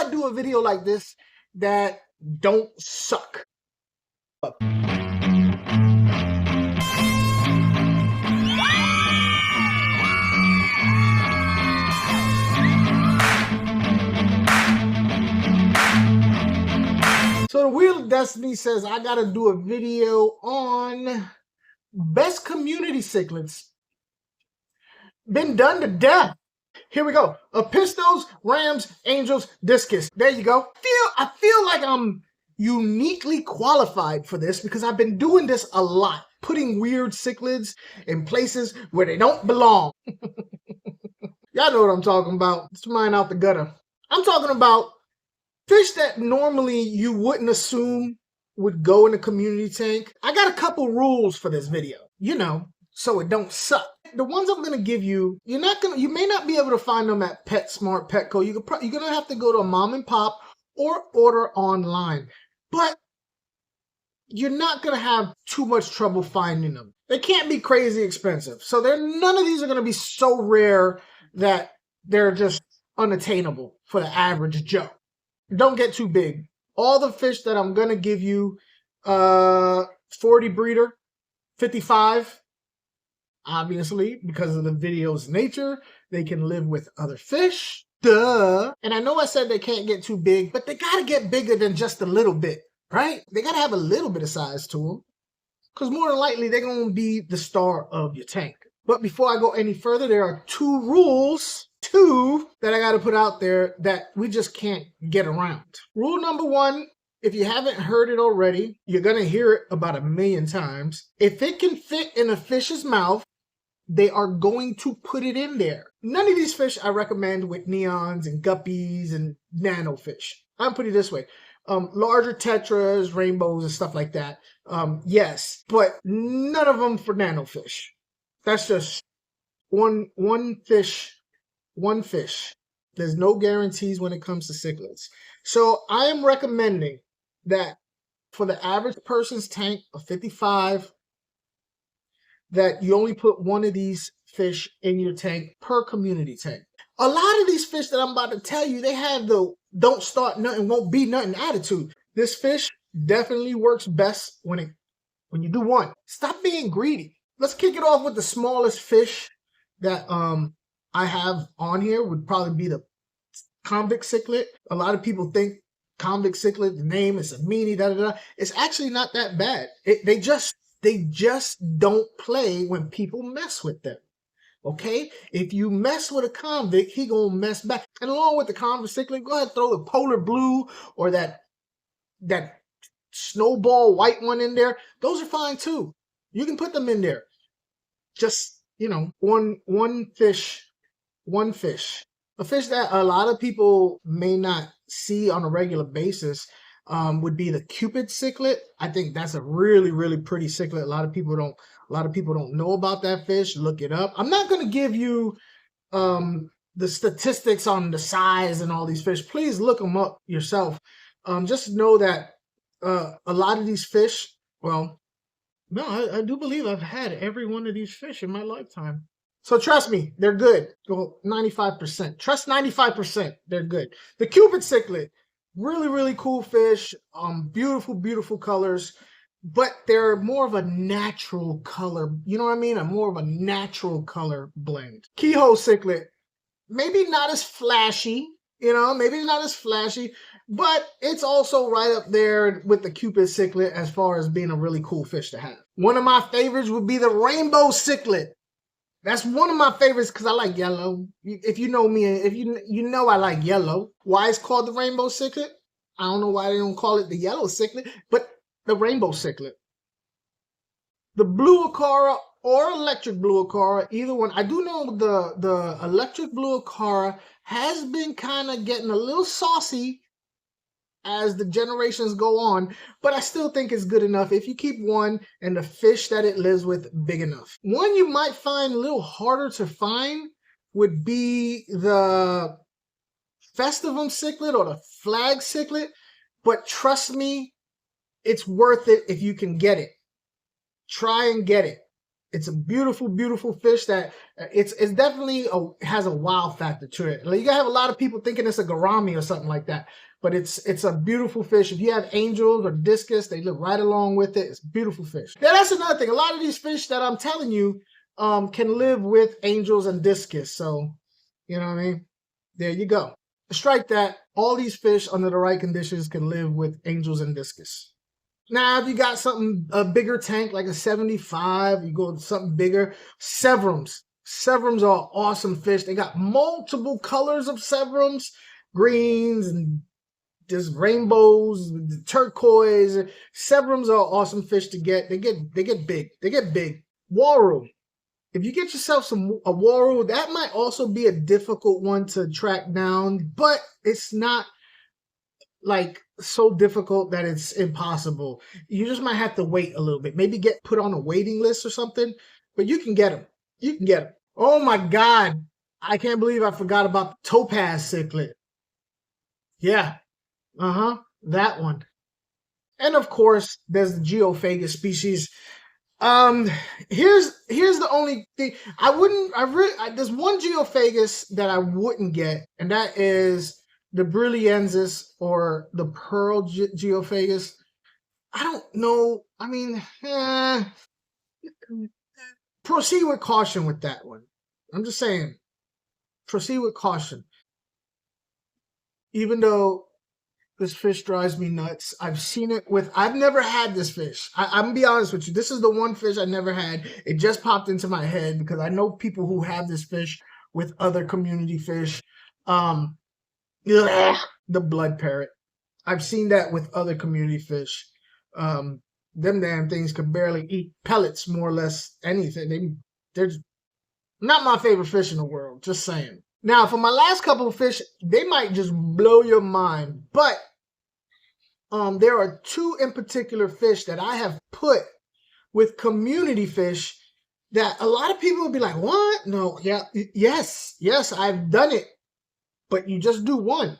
I do a video like this that don't suck? So the Wheel of Destiny says I gotta do a video on best community cichlids. Been done to death. Here we go. Pistos, Rams, Angels, Discus. There you go. I feel like I'm uniquely qualified for this because I've been doing this a lot. Putting weird cichlids in places where they don't belong. Y'all know what I'm talking about. It's mine out the gutter. I'm talking about fish that normally you wouldn't assume would go in a community tank. I got a couple rules for this video, you know, so it don't suck. The ones I'm gonna give you, you may not be able to find them at PetSmart, Petco. You're gonna have to go to a mom and pop or order online, but you're not gonna have too much trouble finding them. They can't be crazy expensive, so none of these are gonna be so rare that they're just unattainable for the average Joe. Don't get too big. All the fish that I'm gonna give you, 40 breeder, 55. Obviously, because of the video's nature, they can live with other fish. Duh. And I know I said they can't get too big, but they gotta get bigger than just a little bit, right? They gotta have a little bit of size to them, because more than likely they're gonna be the star of your tank. But before I go any further, there are two rules. That I got to put out there that we just can't get around. Rule number one, if you haven't heard it already, you're going to hear it about 1,000,000 times. If it can fit in a fish's mouth, they are going to put it in there. None of these fish I recommend with neons and guppies and nano fish. I'm putting it this way. Larger tetras, rainbows, and stuff like that. Yes, but none of them for nano fish. That's just one fish. One fish. There's no guarantees when it comes to cichlids. So I am recommending that for the average person's tank of 55, that you only put one of these fish in your tank per community tank. A lot of these fish that I'm about to tell you, they have the don't start nothing, won't be nothing attitude. This fish definitely works best when you do one. Stop being greedy. Let's kick it off with the smallest fish that I have on here would probably be the Convict Cichlid. A lot of people think Convict Cichlid, the name is a meanie, da-da-da. It's actually not that bad. They just don't play when people mess with them. Okay? If you mess with a convict, he gonna mess back. And along with the Convict Cichlid, go ahead and throw the polar blue or that snowball white one in there. Those are fine too. You can put them in there. Just, you know, one fish. One fish. A fish that a lot of people may not see on a regular basis would be the Cupid cichlid. I think that's a really, really pretty cichlid. A lot of people don't know about that fish. Look it up. I'm not going to give you the statistics on the size and all these fish. Please look them up yourself. Just know that a lot of these fish, well, no, I do believe I've had every one of these fish in my lifetime. So trust me, they're good. Well, 95%. Trust 95%. They're good. The Cupid cichlid, really, really cool fish. Beautiful, beautiful colors. But they're more of a natural color. You know what I mean? More of a natural color blend. Keyhole cichlid, maybe not as flashy. You know, maybe not as flashy. But it's also right up there with the Cupid cichlid as far as being a really cool fish to have. One of my favorites would be the rainbow cichlid. That's one of my favorites because I like yellow. If you know me, if you know I like yellow. Why it's called the rainbow cichlid? I don't know why they don't call it the yellow cichlid, but the rainbow cichlid. The blue Acara or electric blue Acara, either one. I do know the electric blue Acara has been kind of getting a little saucy as the generations go on, but I still think it's good enough if you keep one and the fish that it lives with big enough. One you might find a little harder to find would be the Festivum cichlid or the flag cichlid, but trust me, it's worth it if you can get it. Try and get it. It's a beautiful, beautiful fish that it's definitely has a wow factor to it. Like, you gotta have a lot of people thinking it's a gourami or something like that, but it's a beautiful fish. If you have angels or discus, they live right along with it. It's a beautiful fish. Now that's another thing. A lot of these fish that I'm telling you can live with angels and discus. So you know what I mean. There you go. Strike that. All these fish under the right conditions can live with angels and discus. Now, if you got something, a bigger tank, like a 75, you go with something bigger. Severums. Severums are awesome fish. They got multiple colors of Severums, greens and just rainbows, turquoise. Severums are awesome fish to get. They get big. They get big. Uaru. If you get yourself a Uaru, that might also be a difficult one to track down, but it's not like so difficult that it's impossible. You just might have to wait a little bit. Maybe get put on a waiting list or something, but you can get them. You can get them. Oh my God. I can't believe I forgot about the Topaz Cichlid. Yeah. That one. And of course, there's the Geophagus species. Here's the only thing there's one Geophagus that I wouldn't get, and that is the Brilliensis or the Pearl Geophagus. I don't know. I mean, proceed with caution with that one. I'm just saying, proceed with caution. Even though this fish drives me nuts. I've never had this fish. I'm gonna be honest with you. This is the one fish I never had. It just popped into my head because I know people who have this fish with other community fish. The blood parrot. I've seen that with other community fish. Them damn things could barely eat pellets, more or less anything. They're not my favorite fish in the world. Just saying. Now, for my last couple of fish, they might just blow your mind, but there are two in particular fish that I have put with community fish that a lot of people will be like, what? No, yes, I've done it, but you just do one.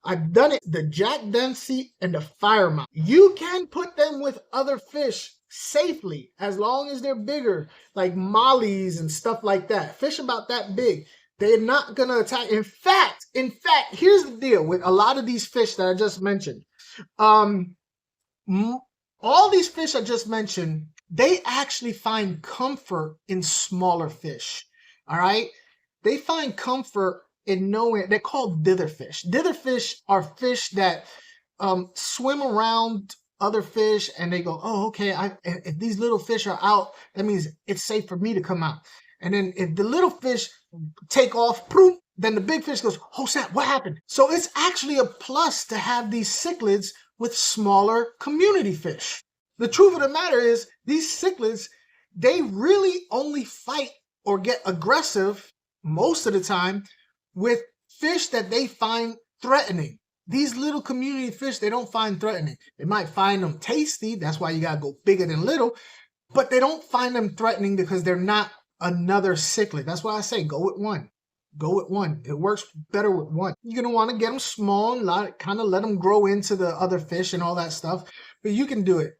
I've done it, the Jack Dempsey and the Firemouth. You can put them with other fish safely as long as they're bigger, like mollies and stuff like that. Fish about that big. They're not going to attack. In fact, here's the deal with a lot of these fish that I just mentioned. All these fish I just mentioned, they actually find comfort in smaller fish. All right? They find comfort in knowing, they're called dither fish. Dither fish are fish that swim around other fish and they go, oh, okay, if these little fish are out, that means it's safe for me to come out. And then if the little fish take off, then the big fish goes, oh snap, what happened? So it's actually a plus to have these cichlids with smaller community fish. The truth of the matter is, these cichlids, they really only fight or get aggressive most of the time with fish that they find threatening. These little community fish, they don't find threatening. They might find them tasty, that's why you gotta go bigger than little, but they don't find them threatening because they're not another cichlid. That's why I say go with one. Go with one. It works better with one. You're going to want to get them small and kind of let them grow into the other fish and all that stuff. But you can do it.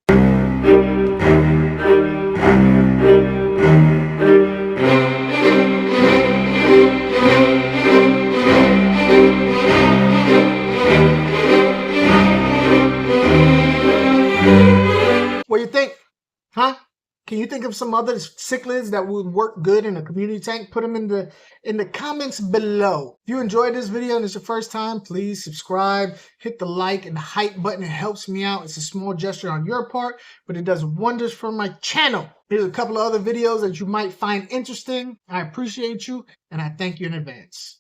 What do you think? Huh? Can you think of some other cichlids that would work good in a community tank? Put them in the comments below. If you enjoyed this video and it's your first time, please subscribe, hit the like and hype button. It helps me out. It's a small gesture on your part, but it does wonders for my channel. Here's a couple of other videos that you might find interesting. I appreciate you, and I thank you in advance.